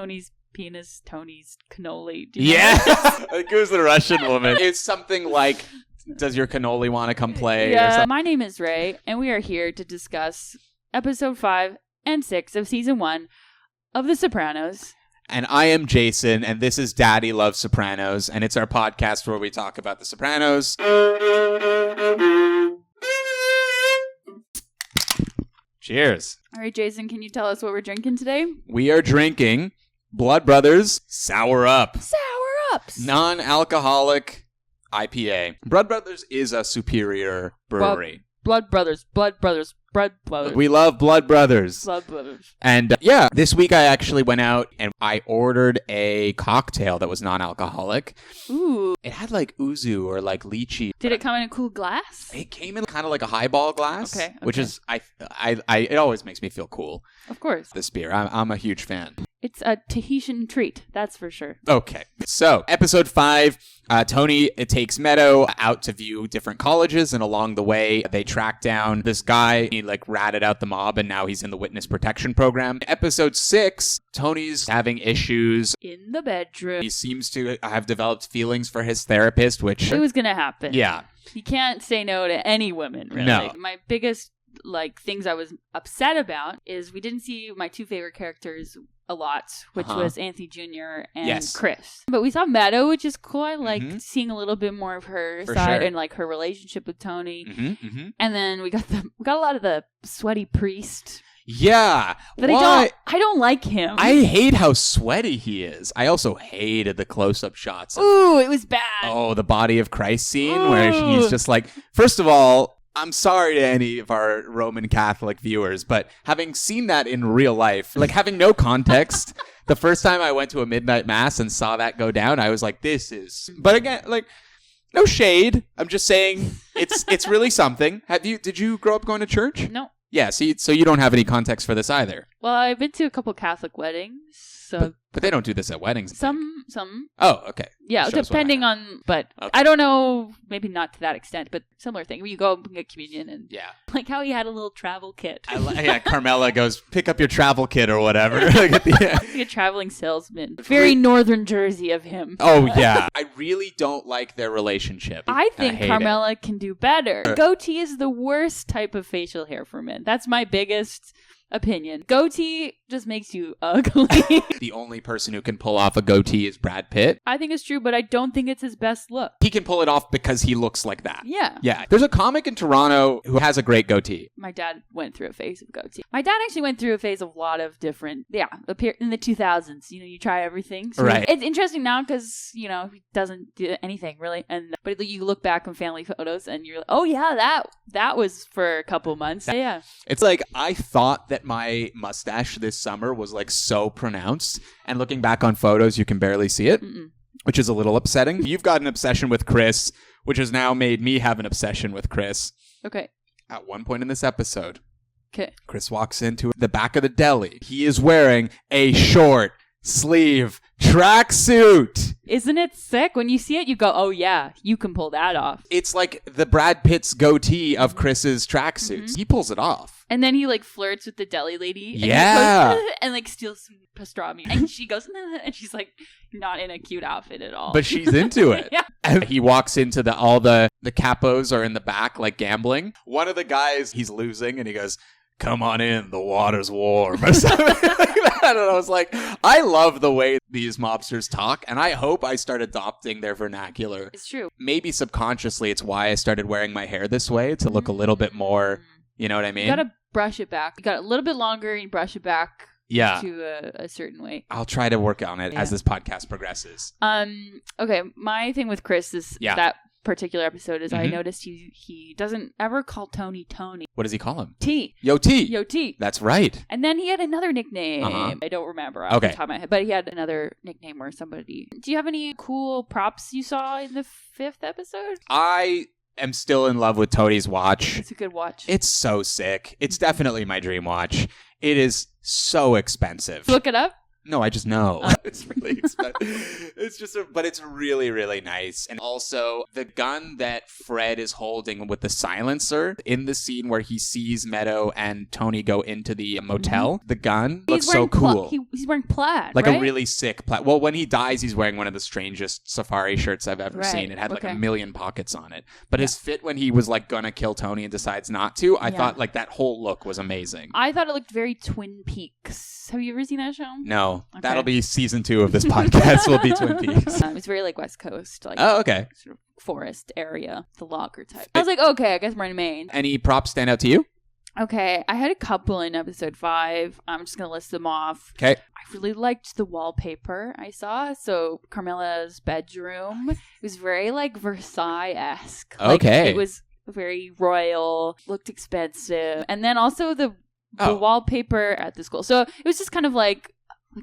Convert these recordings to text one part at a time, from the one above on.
Tony's penis, Tony's cannoli. Yeah. I think it was the Russian woman. It's something like, does your cannoli want to come play? Yeah. My name is Ray, and we are here to discuss episode 5 and 6 of season 1 of The Sopranos. And I am Jason, and this is Daddy Loves Sopranos, and it's our podcast where we talk about The Sopranos. Cheers. All right, Jason, can you tell us what we're drinking today? We are drinking Blood Brothers Sour Up. Sour Ups. Non-alcoholic IPA. Blood Brothers is a superior brewery. Blood Brothers. We love Blood Brothers. Blood Brothers. And this week I actually went out and I ordered a cocktail that was non-alcoholic. Ooh. It had like ouzo or like lychee. Did it come in a cool glass? It came in kind of like a highball glass. Okay. Which is, it always makes me feel cool. Of course. This beer. I'm a huge fan. It's a Tahitian treat, that's for sure. Okay. So, episode 5, Tony takes Meadow out to view different colleges, and along the way, they track down this guy. He, ratted out the mob, and now he's in the witness protection program. Episode 6, Tony's having issues in the bedroom. He seems to have developed feelings for his therapist, which... It was gonna happen. Yeah. You can't say no to any women, really. No. My biggest, things I was upset about is we didn't see my two favorite characters a lot, which was Anthony Jr. and Chris. But we saw Meadow, which is cool. I liked seeing a little bit more of her side and her relationship with Tony. And then we got a lot of the sweaty priest. Yeah. But I don't like him. I hate how sweaty he is. I also hated the close-up shots. Ooh, it was bad. Oh, the body of Christ scene where he's just first of all, I'm sorry to any of our Roman Catholic viewers, but having seen that in real life, having no context, the first time I went to a midnight mass and saw that go down, I was like, this is... But again, no shade. I'm just saying it's really something. Did you grow up going to church? No. Yeah, so you don't have any context for this either. Well, I've been to a couple Catholic weddings, so... But they don't do this at weddings. Some. Oh, okay. Yeah, depending on... But okay. I don't know, maybe not to that extent, but similar thing. Where you go and get communion and... Yeah. Like how he had a little travel kit. Carmella goes, pick up your travel kit or whatever. Like a traveling salesman. Very Northern Jersey of him. Oh, yeah. I really don't like their relationship. I think Carmella can do better. Goatee is the worst type of facial hair for men. That's my biggest... opinion. Goatee just makes you ugly. The only person who can pull off a goatee is Brad Pitt. I think it's true, but I don't think it's his best look. He can pull it off because he looks like that. Yeah. Yeah. There's a comic in Toronto who has a great goatee. My dad went through a phase of goatee. My dad actually went through a phase of a lot of different, in the 2000s. You try everything. So right. It's interesting now because, he doesn't do anything really. But you look back on family photos and you're like, oh yeah, that was for a couple months. Yeah. It's I thought that my mustache this summer was so pronounced, and looking back on photos you can barely see it. Which is a little upsetting. You've got an obsession with Chris, which has now made me have an obsession with Chris. Okay. At one point in this episode, okay, Chris walks into the back of the deli. He is wearing a short sleeve tracksuit. Isn't it sick? When you see it, you go, oh yeah, you can pull that off. It's like the Brad Pitt's goatee of Chris's tracksuits. He pulls it off. And then he flirts with the deli lady. And yeah. He goes, and steals some pastrami. And she goes, and she's not in a cute outfit at all. But she's into it. Yeah. And he walks into all the capos are in the back, gambling. One of the guys, he's losing, and he goes, come on in, the water's warm, or something like that. And I was like, I love the way these mobsters talk, and I hope I start adopting their vernacular. It's true. Maybe subconsciously, it's why I started wearing my hair this way, to look a little bit more, you know what I mean? You gotta brush it back. You got a little bit longer, and you brush it back to a certain way. I'll try to work on it as this podcast progresses. Okay, my thing with Chris is that particular episode is I noticed he doesn't ever call Tony. What does he call him? T. Yo T. Yo T. That's right. And then he had another nickname. I don't remember off the top of my head, but he had another nickname or somebody. Do you have any cool props you saw in the 5th episode? I am still in love with Tony's watch. It's a good watch. It's so sick. It's definitely my dream watch. It is so expensive. Look it up. No, I just know. It's really expensive. It's just, but it's really, really nice. And also, the gun that Fred is holding with the silencer in the scene where he sees Meadow and Tony go into the motel, the gun looks so cool. He's wearing plaid, like right? a really sick plaid. Well, when he dies, he's wearing one of the strangest safari shirts I've ever seen. It had like a million pockets on it. But his fit when he was like gonna kill Tony and decides not to, I thought like that whole look was amazing. I thought it looked very Twin Peaks. Have you ever seen that show? No. Okay. That'll be season 2 of this podcast. Will be Twin Peaks. It's very like West Coast. Like, oh, okay. Sort of forest area, the logger type. I was like, okay, I guess we're in Maine. Any props stand out to you? Okay, I had a couple in episode 5. I'm just going to list them off. Okay. I really liked the wallpaper I saw. So Carmella's bedroom, it was very like Versailles-esque. Okay. Like, it was very royal, looked expensive. And then also the wallpaper at the school. So it was just kind of like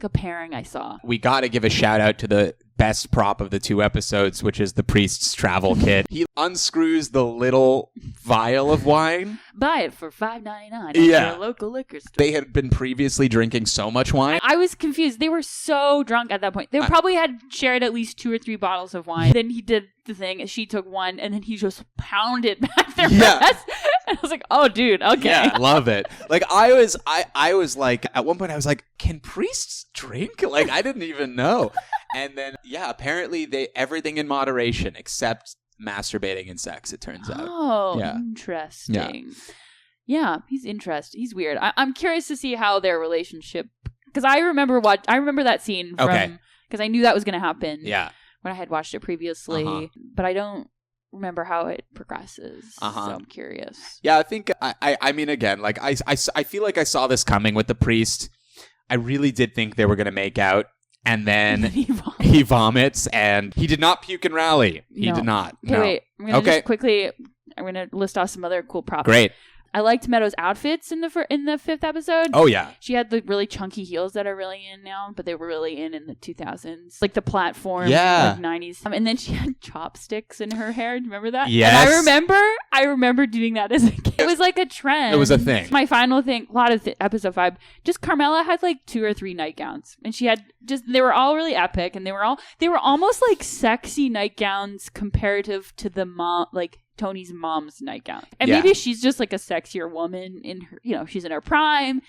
a pairing I saw. We got to give a shout out to the best prop of the 2 episodes, which is the priest's travel kit. He unscrews the little vial of wine. Buy it for $5.99 at your local liquor store. They had been previously drinking so much wine. I was confused. They were so drunk at that point. They probably had shared at least 2 or 3 bottles of wine. Then he did the thing. She took one, and then he just pounded back their breath. And I was like, oh, dude, okay. Yeah, love it. Like, I was like, at one point, I was like, can priests drink? Like, I didn't even know. And then, apparently everything in moderation except masturbating and sex, it turns out. Oh, interesting. Yeah, he's interesting. He's weird. I'm curious to see how their relationship, because I remember that scene from, because I knew that was going to happen. Yeah. When I had watched it previously, but I don't remember how it progresses. So I'm curious. Yeah, I think, I mean, again, like, I feel like I saw this coming with the priest. I really did think they were going to make out. And then he vomits, and he did not puke and rally. He did not. Okay, wait. I'm going to just quickly, I'm going to list off some other cool props. Great. I liked Meadow's outfits in the 5th episode. Oh, yeah. She had the really chunky heels that are really in now, but they were really in the 2000s. Like the platform, like 90s. And then she had chopsticks in her hair. Do you remember that? Yes. And I remember doing that as a kid. It was like a trend. It was a thing. My final thing, a lot of episode 5, just Carmella had like 2 or 3 nightgowns. And she had they were all really epic. And they were almost like sexy nightgowns comparative to the mom, like Tony's mom's nightgown. And maybe she's just like a sexier woman in her, she's in her prime,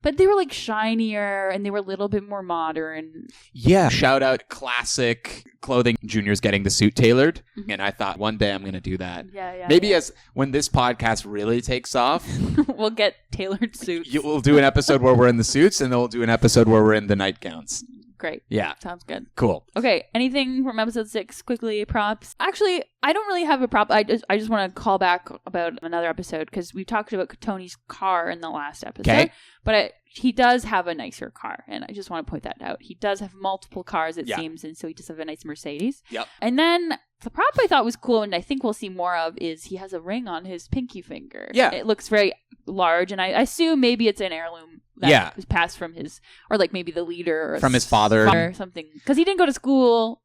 but they were like shinier and they were a little bit more modern. Yeah. Shout out classic clothing. Junior's getting the suit tailored. And I thought one day I'm going to do that. Yeah. Maybe when this podcast really takes off, we'll get tailored suits. We'll do an episode where we're in the suits, and then we'll do an episode where we're in the nightgowns. Great. Yeah. Sounds good. Cool. Okay. Anything from episode 6? Quickly, props. Actually, I don't really have a prop. I just want to call back about another episode because we talked about Tony's car in the last episode. Okay. But he does have a nicer car, and I just want to point that out. He does have multiple cars, it seems, and so he does have a nice Mercedes. Yep. And then the prop I thought was cool, and I think we'll see more of, is he has a ring on his pinky finger. Yeah. It looks very large, and I assume maybe it's an heirloom that was passed from his, or like maybe the leader. Or from his father. Or something. Because he didn't go to school.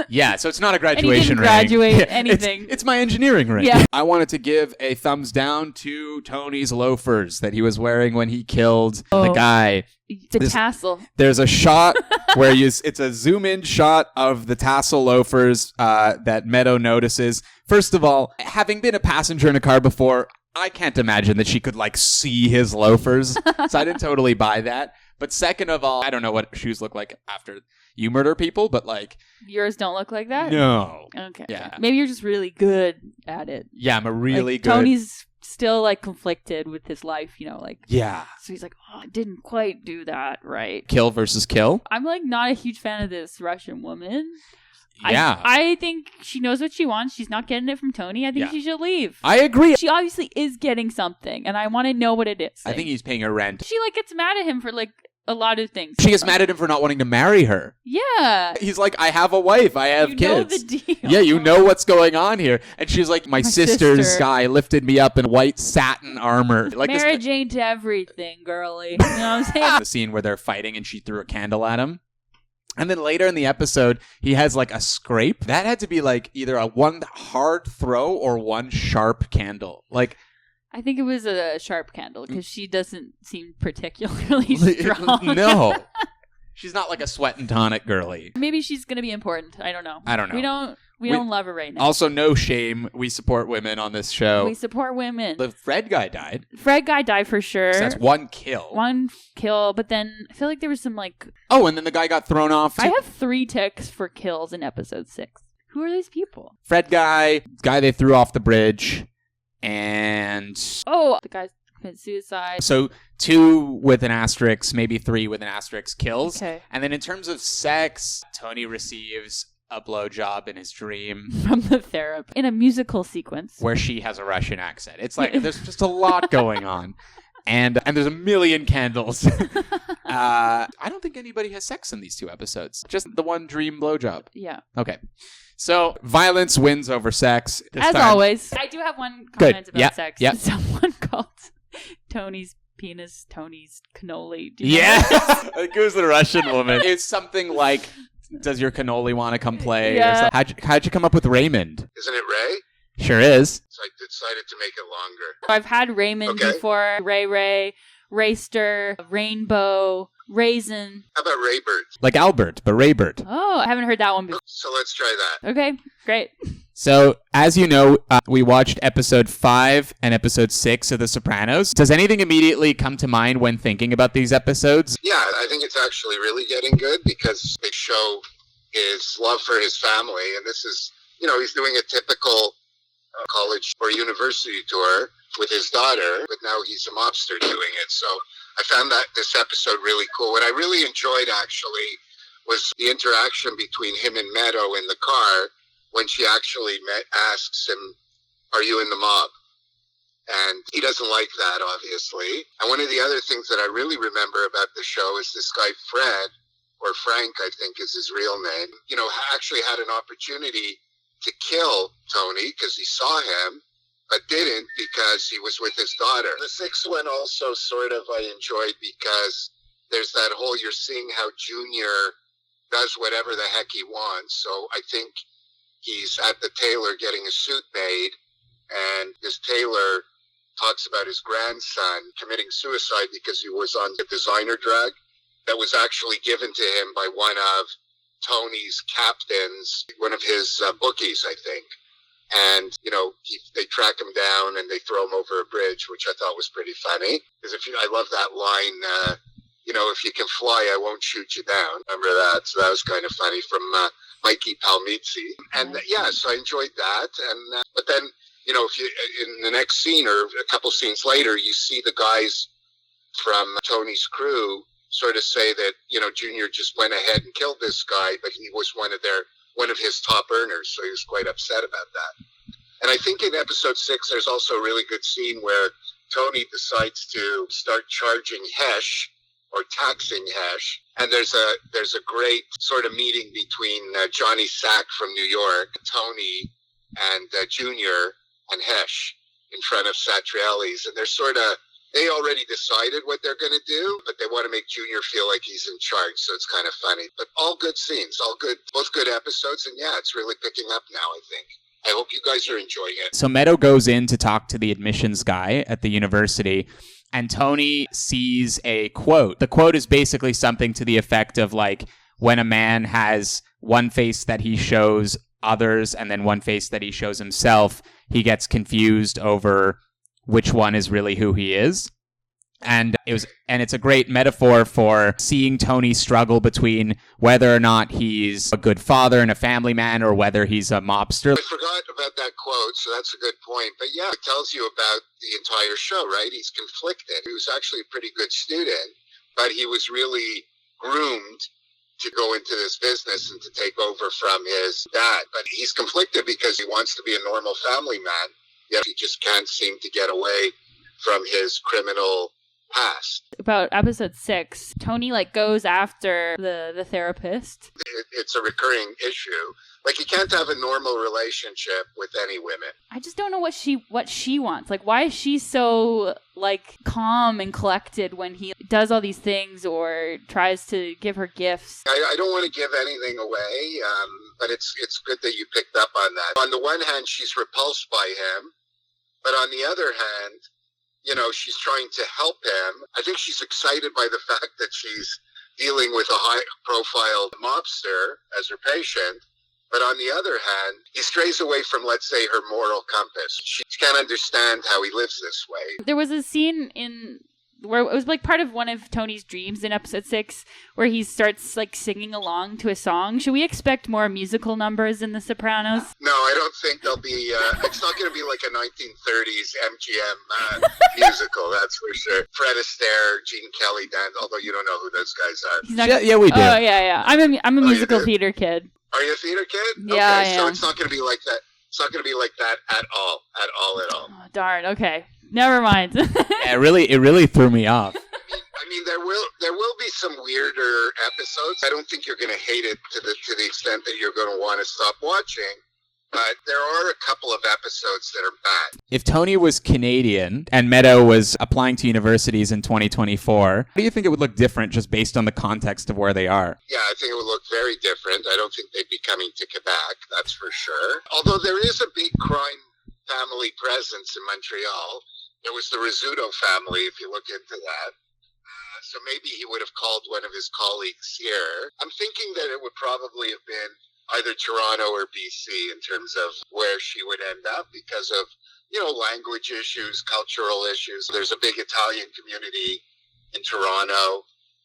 Yeah, so it's not a graduation ring. He didn't graduate anything. It's my engineering ring. Yeah. I wanted to give a thumbs down to Tony's loafers that he was wearing when he killed the guy. It's a tassel. There's a shot where it's a zoom-in shot of the tassel loafers that Meadow notices. First of all, having been a passenger in a car before, I can't imagine that she could see his loafers. So I didn't totally buy that. But second of all, I don't know what shoes look like after you murder people, but yours don't look like that? No. Okay. Yeah. Maybe you're just really good at it. Yeah, I'm a really good. Tony's still conflicted with his life, Yeah. So he's like, oh, I didn't quite do that right. Kill versus kill. I'm not a huge fan of this Russian woman. Yeah. I think she knows what she wants. She's not getting it from Tony. I think she should leave. I agree. She obviously is getting something, and I want to know what it is. I think he's paying her rent. She gets mad at him for a lot of things. She gets mad at him for not wanting to marry her. Yeah. He's like, I have a wife. I have kids. You know the deal. Yeah, you know what's going on here. And she's like, my sister's guy lifted me up in white satin armor. Marriage ain't everything, girly. You know what I'm saying? The scene where they're fighting and she threw a candle at him. And then later in the episode, he has a scrape. That had to be either a one hard throw or one sharp candle. I think it was a sharp candle because she doesn't seem particularly strong. No. She's not like a sweat and tonic girly. Maybe she's going to be important. I don't know. We don't love her right now. Also, no shame. We support women on this show. We support women. The Fred guy died. Fred guy died for sure. So that's one kill. But then I feel like there was some like... Oh, and then the guy got thrown off. I have 3 ticks for kills in episode 6. Who are these people? Fred guy they threw off the bridge, and... Oh, the guy committed suicide. So 2 with an asterisk, maybe 3 with an asterisk kills. Okay. And then in terms of sex, Tony receives a blowjob in his dream from the therapist in a musical sequence where she has a Russian accent. It's like there's just a lot going on, and there's a million candles. I don't think anybody has sex in these 2 episodes. Just the one dream blowjob. Yeah. Okay. So violence wins over sex. As always. I do have one comment about sex. Yeah. Someone called Tony's penis Tony's cannoli. Yeah. I think it was the Russian woman. It's something like, does your cannoli want to come play? Yeah. How'd you come up with Raymond? Isn't it Ray? Sure is. So I decided to make it longer. I've had Raymond before. Ray, Rayster, Rainbow, Raisin. How about Raybert? Like Albert, but Raybert. Oh, I haven't heard that one before. So let's try that. Okay, great. So, as you know, we watched episode 5 and episode 6 of The Sopranos. Does anything immediately come to mind when thinking about these episodes? Yeah, I think it's actually really getting good because they show his love for his family. And this is, he's doing a typical college or university tour with his daughter, but now he's a mobster doing it. So I found that this episode really cool. What I really enjoyed, actually, was the interaction between him and Meadow in the car when she actually asks him, "Are you in the mob?" And he doesn't like that, obviously. And one of the other things that I really remember about the show is this guy, Fred, or Frank, I think is his real name, actually had an opportunity to kill Tony because he saw him, but didn't because he was with his daughter. The 6th one also sort of I enjoyed because there's that whole, you're seeing how Junior does whatever the heck he wants. So I think he's at the tailor getting a suit made, and this tailor talks about his grandson committing suicide because he was on the designer drug that was actually given to him by one of Tony's captains, one of his bookies, I think. And, they track him down and they throw him over a bridge, which I thought was pretty funny. Because I love that line, if you can fly, I won't shoot you down. Remember that? So that was kind of funny from Mikey Palmizzi. And so I enjoyed that. And but then, if you in the next scene or a couple scenes later, you see the guys from Tony's crew sort of say that, Junior just went ahead and killed this guy, but he was one of his top earners. So he was quite upset about that. And I think in episode 6, there's also a really good scene where Tony decides to start charging Hesh or taxing Hesh. And there's a great sort of meeting between Johnny Sack from New York, Tony, and Junior and Hesh in front of Satriali's. And they already decided what they're going to do, but they want to make Junior feel like he's in charge. So it's kind of funny. But all good scenes, both good episodes. And it's really picking up now, I think. I hope you guys are enjoying it. So Meadow goes in to talk to the admissions guy at the university, and Tony sees a quote. The quote is basically something to the effect of like, when a man has one face that he shows others and then one face that he shows himself, he gets confused over which one is really who he is. And it's a great metaphor for seeing Tony struggle between whether or not he's a good father and a family man or whether he's a mobster. I forgot about that quote, so that's a good point. But it tells you about the entire show, right? He's conflicted. He was actually a pretty good student, but he was really groomed to go into this business and to take over from his dad. But he's conflicted because he wants to be a normal family man, yet he just can't seem to get away from his criminal past. About episode 6, Tony goes after the therapist. It's a recurring issue. He can't have a normal relationship with any women. I just don't know what she wants. Why is she so calm and collected when he does all these things or tries to give her gifts? I don't want to give anything away, but it's good that you picked up on that. On the one hand, she's repulsed by him, but on the other hand, she's trying to help him. I think she's excited by the fact that she's dealing with a high-profile mobster as her patient. But on the other hand, he strays away from, let's say, her moral compass. She can't understand how he lives this way. There was a scene where it was like part of one of Tony's dreams in episode 6 where he starts like singing along to a song. Should we expect more musical numbers in The Sopranos? No, I don't think there'll be, it's not going to be like a 1930s MGM musical, that's for sure. Fred Astaire, Gene Kelly, Dan, although you don't know who those guys are. Yeah, we do. Oh, yeah. I'm a musical theater kid. Are you a theater kid? Yeah, okay, so it's not going to be like that. It's not going to be like that at all. Oh, darn. Okay. Never mind. Yeah, it really threw me off. I mean, there will be some weirder episodes. I don't think you're going to hate it to the extent that you're going to want to stop watching. But there are a couple of episodes that are bad. If Tony was Canadian and Meadow was applying to universities in 2024, how do you think it would look different just based on the context of where they are? Yeah, I think it would look very different. I don't think they'd be coming to Quebec, that's for sure. Although there is a big crime family presence in Montreal. There was the Rizzuto family, if you look into that. So maybe he would have called one of his colleagues here. I'm thinking that it would probably have been either Toronto or BC in terms of where she would end up because of, language issues, cultural issues. There's a big Italian community in Toronto,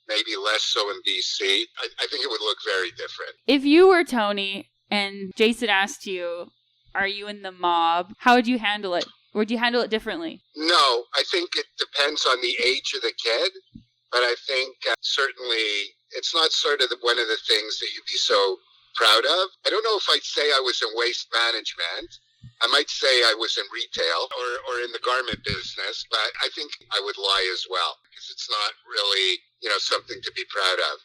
maybe less so in BC. I think it would look very different. If you were Tony and Jason asked you, are you in the mob, how would you handle it? Would you handle it differently? No, I think it depends on the age of the kid. But I think certainly it's not sort of one of the things that you'd be so proud of. I don't know if I'd say I was in waste management. I might say I was in retail or in the garment business, but I think I would lie as well because it's not really, something to be proud of.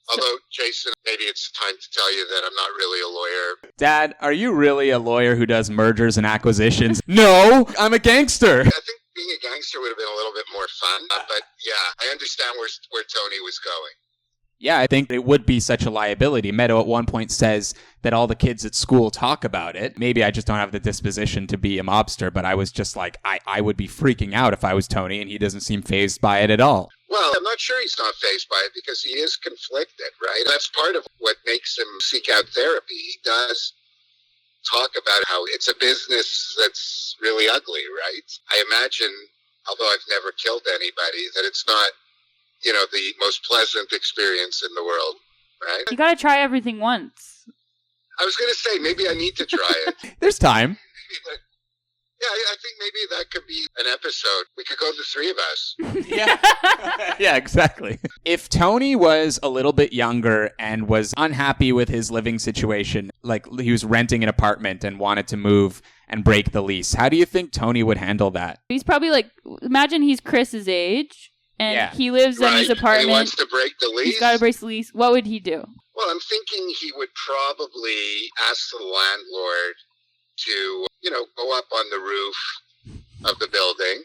Although, Jason, maybe it's time to tell you that I'm not really a lawyer. Dad, are you really a lawyer who does mergers and acquisitions? No, I'm a gangster. I think being a gangster would have been a little bit more fun. But yeah, I understand where Tony was going. Yeah, I think it would be such a liability. Meadow at one point says that all the kids at school talk about it. Maybe I just don't have the disposition to be a mobster, but I was just like, I would be freaking out if I was Tony, and he doesn't seem fazed by it at all. Well, I'm not sure he's not fazed by it because he is conflicted, right? That's part of what makes him seek out therapy. He does talk about how it's a business that's really ugly, right? I imagine, although I've never killed anybody, that it's not, the most pleasant experience in the world, right? You gotta try everything once. I was going to say, maybe I need to try it. There's time. Yeah, I think maybe that could be an episode. We could go the three of us. Yeah. Yeah, exactly. If Tony was a little bit younger and was unhappy with his living situation, like he was renting an apartment and wanted to move and break the lease, how do you think Tony would handle that? He's probably imagine he's Chris's age and he lives in his apartment. And he wants to break the lease. He's got to break the lease. What would he do? Well, I'm thinking he would probably ask the landlord to, go up on the roof of the building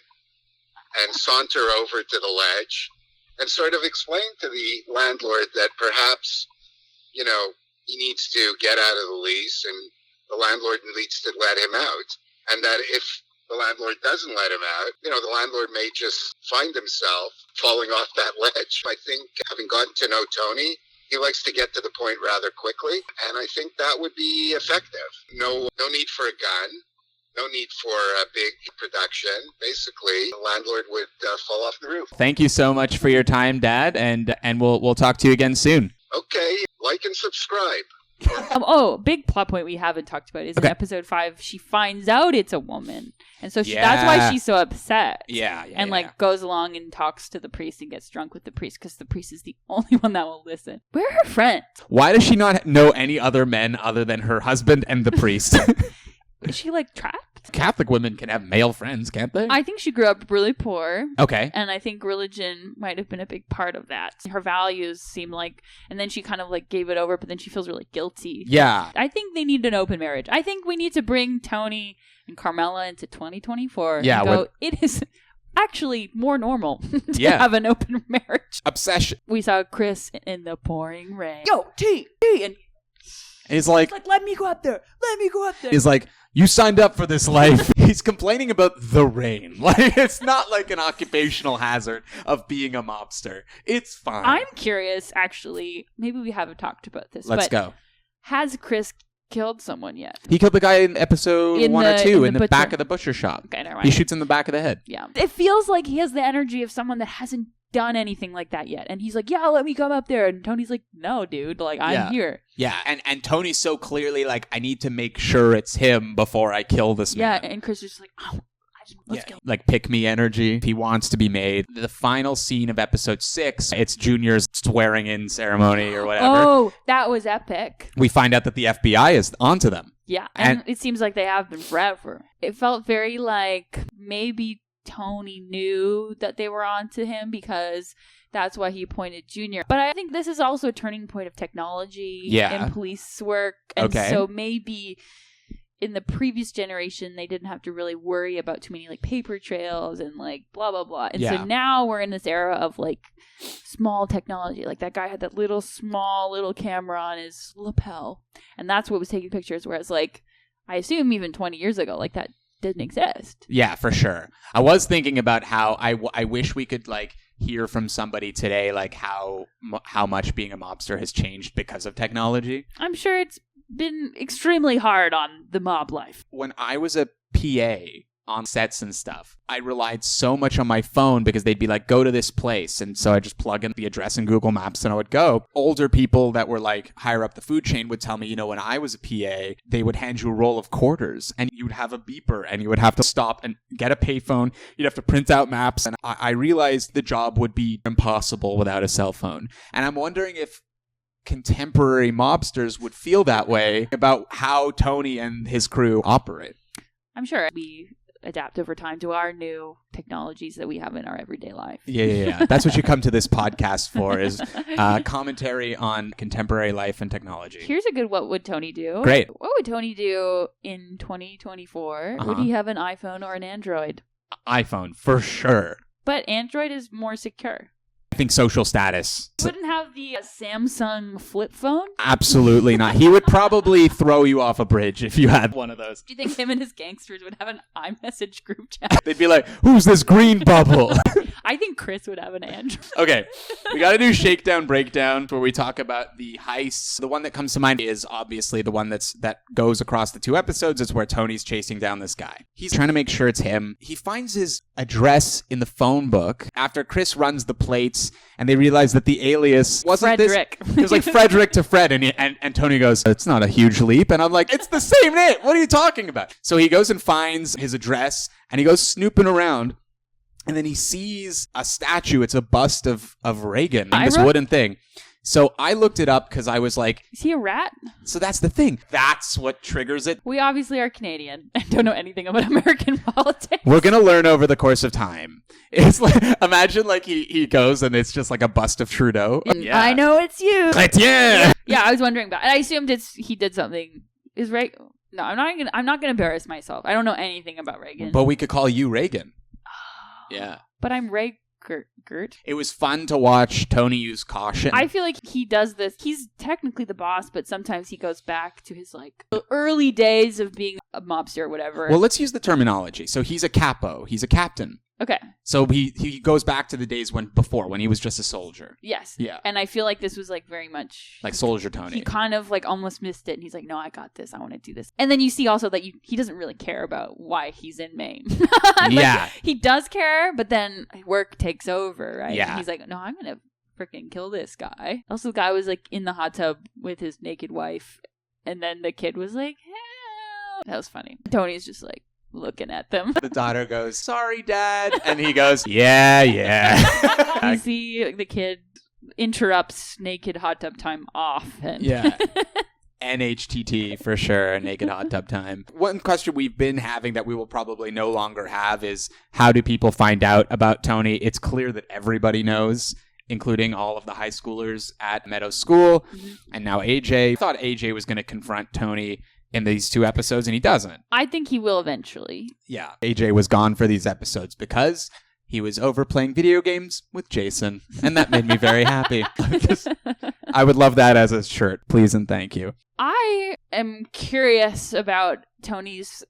and saunter over to the ledge and sort of explain to the landlord that perhaps, he needs to get out of the lease and the landlord needs to let him out. And that if the landlord doesn't let him out, the landlord may just find himself falling off that ledge. I think having gotten to know Tony, he likes to get to the point rather quickly, and I think that would be effective. No need for a gun, no need for a big production. Basically, the landlord would fall off the roof. Thank you so much for your time, Dad, and we'll talk to you again soon. Okay, like and subscribe. Big plot point we haven't talked about is in episode 5, she finds out it's a woman. And so that's why she's so upset. And goes along and talks to the priest and gets drunk with the priest because the priest is the only one that will listen. Where are her friends? Why does she not know any other men other than her husband and the priest? Is she trapped? Catholic women can have male friends, can't they? I think she grew up really poor. Okay. And I think religion might have been a big part of that. Her values seem and then she kind of gave it over, but then she feels really guilty. Yeah. I think they need an open marriage. I think we need to bring Tony and Carmella into 2024 and go, it is actually more normal to have an open marriage. Obsession. We saw Chris in the pouring rain. Yo, T, and he's like, let me go up there. He's like, You signed up for this life. He's complaining about the rain. Like, it's not like an occupational hazard of being a mobster. It's fine. I'm curious, actually. Maybe we haven't talked about this. Let's go. Has Chris killed someone yet? He killed the guy in episode 1 or 2 in the back of the butcher shop. Okay, never mind. He shoots in the back of the head. Yeah. It feels like he has the energy of someone that hasn't done anything like that yet. And he's like, yeah, let me come up there. And Tony's like, no, dude. Like, I'm here. Yeah. And Tony's so clearly like, I need to make sure it's him before I kill this man. Yeah. And Chris is just like, oh, let's go. Like pick me energy. He wants to be made. The final scene of episode 6, it's Junior's swearing in ceremony or whatever. Oh, that was epic. We find out that the FBI is onto them. Yeah. And it seems like they have been forever. It felt very like maybe Tony knew that they were onto him because that's why he appointed Junior. But I think this is also a turning point of technology in police work. And so maybe in the previous generation, they didn't have to really worry about too many like paper trails and like blah, blah, blah. And so now we're in this era of like small technology. Like that guy had that small little camera on his lapel. And that's what was taking pictures. Whereas like, I assume even 20 years ago, like that didn't exist. Yeah, for sure. I was thinking about how I wish we could like hear from somebody today, like how much being a mobster has changed because of technology. I'm sure it's been extremely hard on the mob life. When I was a PA on sets and stuff, I relied so much on my phone because they'd be like, go to this place. And so I just plug in the address in Google Maps and I would go. Older people that were like higher up the food chain would tell me, when I was a PA, they would hand you a roll of quarters and you would have a beeper and you would have to stop and get a payphone. You'd have to print out maps. And I realized the job would be impossible without a cell phone. And I'm wondering if contemporary mobsters would feel that way about how Tony and his crew operate. I'm sure we adapt over time to our new technologies that we have in our everyday life. Yeah. That's what you come to this podcast for, is commentary on contemporary life and technology. Here's a good what would Tony do? Great. What would Tony do in 2024? Would he have an iPhone or an Android? iPhone, for sure. But Android is more secure. I think social status. Wouldn't have the Samsung flip phone? Absolutely not. He would probably throw you off a bridge if you had one of those. Do you think him and his gangsters would have an iMessage group chat? They'd be like, who's this green bubble? I think Chris would have an Android. Okay, we got to do shakedown breakdown where we talk about the heists. The one that comes to mind is obviously the one that goes across the 2 episodes. It's where Tony's chasing down this guy. He's trying to make sure it's him. He finds his address in the phone book after Chris runs the plates and they realize that the alias wasn't Frederick. It was like Frederick to Fred. And Tony goes, it's not a huge leap. And I'm like, it's the same name. What are you talking about? So he goes and finds his address and he goes snooping around. And then he sees a statue. It's a bust of Reagan in this wooden thing. So I looked it up because I was like... Is he a rat? So that's the thing. That's what triggers it. We obviously are Canadian and don't know anything about American politics. We're going to learn over the course of time. It's like, imagine like he goes and it's just like a bust of Trudeau. Yeah. I know it's you. Yeah. Yeah, I was wondering about it. I assumed he did something. Is Reagan... No, I'm not gonna embarrass myself. I don't know anything about Reagan. But we could call you Reagan. Yeah. But I'm Ray Gert. It was fun to watch Tony use caution. I feel like he does this. He's technically the boss, but sometimes he goes back to his like early days of being a mobster or whatever. Well, let's use the terminology. So he's a capo. He's a captain. Okay. So he goes back to the days when he was just a soldier. Yes. Yeah. And I feel like this was like very much like Soldier Tony. He kind of like almost missed it, and he's like, "No, I got this. I want to do this." And then you see also that he doesn't really care about why he's in Maine. Yeah. He does care, but then work takes over, right? Yeah. And he's like, "No, I'm gonna freaking kill this guy." Also, the guy was like in the hot tub with his naked wife, and then the kid was like, "Help!" That was funny. Tony's just like looking at them. The daughter goes, "Sorry, Dad," and he goes, "Yeah." You see the kid interrupts naked hot tub time often. Yeah. NHTT for sure, naked hot tub time. One question we've been having that we will probably no longer have is, how do people find out about Tony? It's clear that everybody knows, including all of the high schoolers at Meadows School, and now AJ. I thought AJ was going to confront Tony in these 2 episodes, and he doesn't. I think he will eventually. Yeah. AJ was gone for these episodes because he was over playing video games with Jason, and that made me very happy. I would love that as a shirt. Please and thank you. I am curious about Tony's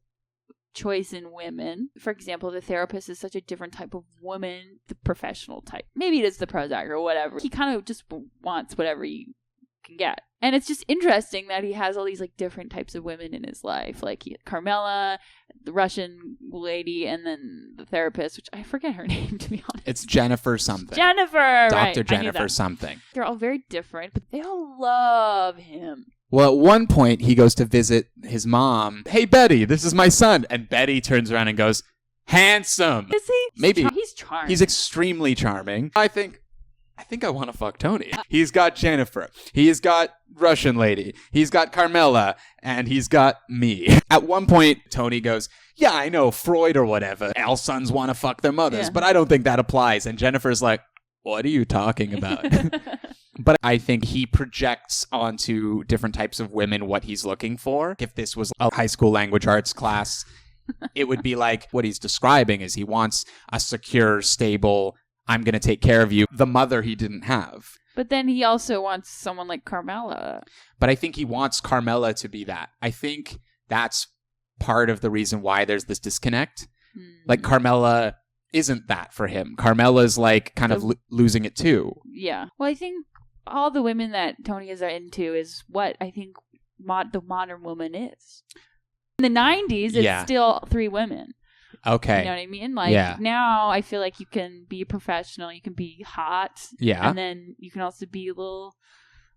choice in women. For example, the therapist is such a different type of woman, the professional type. Maybe it is the Prozac or whatever. He kind of just wants whatever he can get. And it's just interesting that he has all these like different types of women in his life. Like Carmella, the Russian lady, and then the therapist, which I forget her name, to be honest. It's Jennifer something. Jennifer! Dr. Jennifer something. They're all very different, but they all love him. Well, at one point, he goes to visit his mom. Hey, Betty, this is my son. And Betty turns around and goes, handsome. Is he? Maybe. He's charming. He's extremely charming. I think I want to fuck Tony. He's got Jennifer. He's got Russian lady. He's got Carmella. And he's got me. At one point, Tony goes, yeah, I know, Freud or whatever. All sons want to fuck their mothers, but I don't think that applies. And Jennifer's like, what are you talking about? But I think he projects onto different types of women what he's looking for. If this was a high school language arts class, it would be like what he's describing is he wants a secure, stable, I'm going to take care of you, the mother he didn't have. But then he also wants someone like Carmella. But I think he wants Carmella to be that. I think that's part of the reason why there's this disconnect. Like Carmella isn't that for him. Carmella's like kind of losing it too. Yeah. Well, I think all the women that Tony is into is what I think the modern woman is. In the 90s, it's still 3 women. Okay. You know what I mean? Like now I feel like you can be a professional, you can be hot. Yeah. And then you can also be a little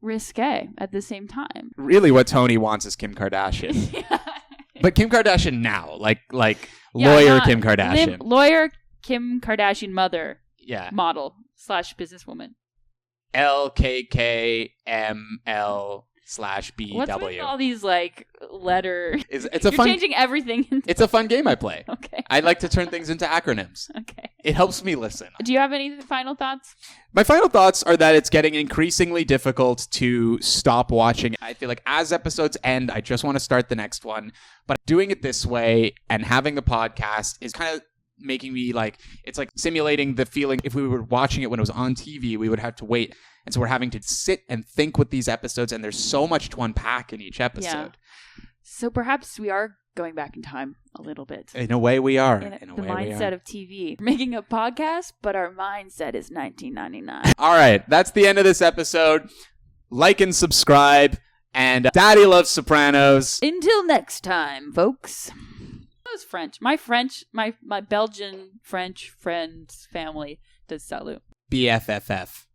risque at the same time. Really what Tony wants is Kim Kardashian. But Kim Kardashian now, like lawyer Kim Kardashian. Lawyer Kim Kardashian mother. Yeah. Model / businesswoman. LKKML/BW. What's with all these like letters? You're changing everything. It's a fun game I play. Okay. I like to turn things into acronyms. Okay. It helps me listen. Do you have any final thoughts? My final thoughts are that it's getting increasingly difficult to stop watching. I feel like as episodes end, I just want to start the next one. But doing it this way and having the podcast is kind of making me like, it's like simulating the feeling if we were watching it when it was on TV, we would have to wait. And so we're having to sit and think with these episodes, and there's so much to unpack in each episode. Yeah. So perhaps we are going back in time a little bit. In a way we are. In the mindset of TV. We're making a podcast, but our mindset is 1999. All right. That's the end of this episode. Like and subscribe. And Daddy Loves Sopranos. Until next time, folks. That was French. My Belgian French friend's family does salute. BFFF.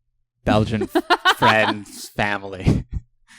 Belgian friends family.